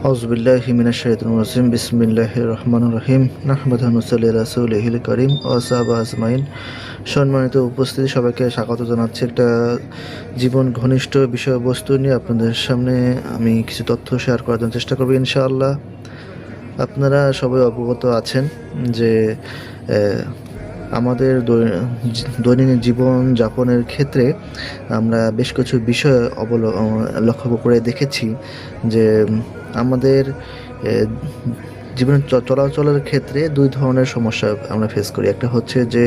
আউযুবিল্লাহি মিনাশ শাইতানির রাজিম বিসমিল্লাহির রহমানির রহিম নাহমাদুহু ওয়া নুসাল্লি আলা রাসূলিহিল কারীম ওয়া সাহবা আজমাইন। সম্মানিত উপস্থিতি, সবাইকে স্বাগত জানাচ্ছি একটা জীবন ঘনিষ্ঠ বিষয়বস্তু নিয়ে আপনাদের সামনে আমি কিছু তথ্য শেয়ার করার জন্য চেষ্টা করব ইনশাআল্লাহ। আপনারা সবাই অবগত আছেন যে আমাদের দৈনন্দিন জীবন যাপনের ক্ষেত্রে আমরা বেশ কিছু বিষয় লক্ষ্য করে দেখেছি যে আমাদের জীবন চলাচলের ক্ষেত্রে দুই ধরনের সমস্যা আমরা ফেস করি। একটা হচ্ছে যে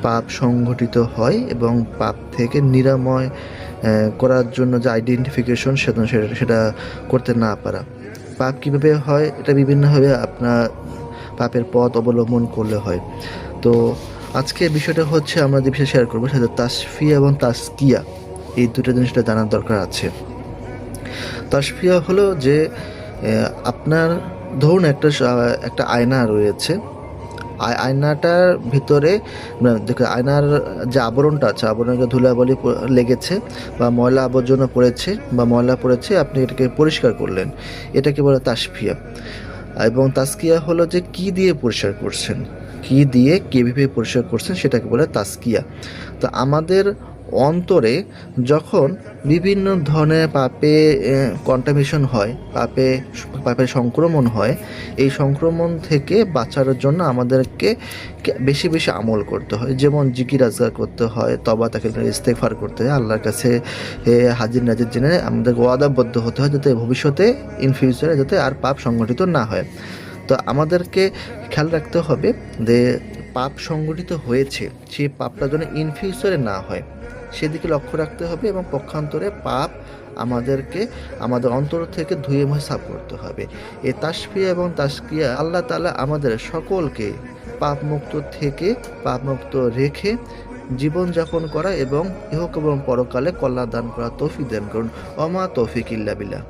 পাপ সংঘটিত হয় এবং পাপ থেকে নিরাময় করার জন্য যে আইডেন্টিফিকেশন সেটা করতে না পারা। পাপ কীভাবে হয়, এটা বিভিন্নভাবে আপনার পাপের পথ অবলম্বন করলে হয়। তো আজকে বিষয়টা হচ্ছে আমরা যে বিষয় শেয়ার করবো সেটা তাসফিয়া এবং তাসকিয়া, এই দুটো জিনিসটা জানার দরকার আছে। তাসফিয়া হলো যে আপনার ধরুন একটা আয়না রয়েছে, আয়নাটার ভিতরে আয়নার যে আবরণটা আছে, আবরণে ধুলাবালি লেগেছে বা ময়লা আবর্জনা পড়েছে বা ময়লা পড়েছে, আপনি এটাকে পরিষ্কার করলেন, এটাকে বলে তাসফিয়া। এবং তাসকিয়া হলো যে কি দিয়ে পরিষ্কার করছেন, কি দিয়ে কীভাবে পরিষ্কার করছেন, সেটাকে বলে তাসকিয়া। তো আমাদের অন্তরে যখন বিভিন্ন ধরনের পাপে কন্টামিনেশন হয়, পাপের সংক্রমণ হয়, এই সংক্রমণ থেকে বাঁচার জন্য আমাদেরকে বেশি বেশি আমল করতে হয়। যেমন জিকির আজকার করতে হয়, তওবা তাকবীর ইস্তেগফার করতে হয়, আল্লাহর কাছে হাজির নাজির জেনে আমাদের ওয়াদাবদ্ধ হতে হয় যাতে ভবিষ্যতে ইন ফিউচারে যাতে আর পাপ সংগঠিত না হয়। তো আমাদেরকে খেয়াল রাখতে হবে যে পাপ সংগঠিত হয়েছে, সেই পাপটা যেন ইন ফিউচারে না হয়, সেদিকে লক্ষ্য রাখতে হবে। এবং পক্ষান্তরে পাপ আমাদেরকে আমাদের অন্তর থেকে ধুয়ে মুছে সাফ করতে হবে। এই তাসফিয়া এবং তাসকিয়া আল্লাহ তাআলা আমাদের সকলকে পাপমুক্ত থেকে পাপমুক্ত রেখে জীবনযাপন করা এবং ইহক এবং পরকালে কল্যাণ দান করা তৌফিক দান করুন। ওমা তৌফিক ইল্লা বিল্লাহ।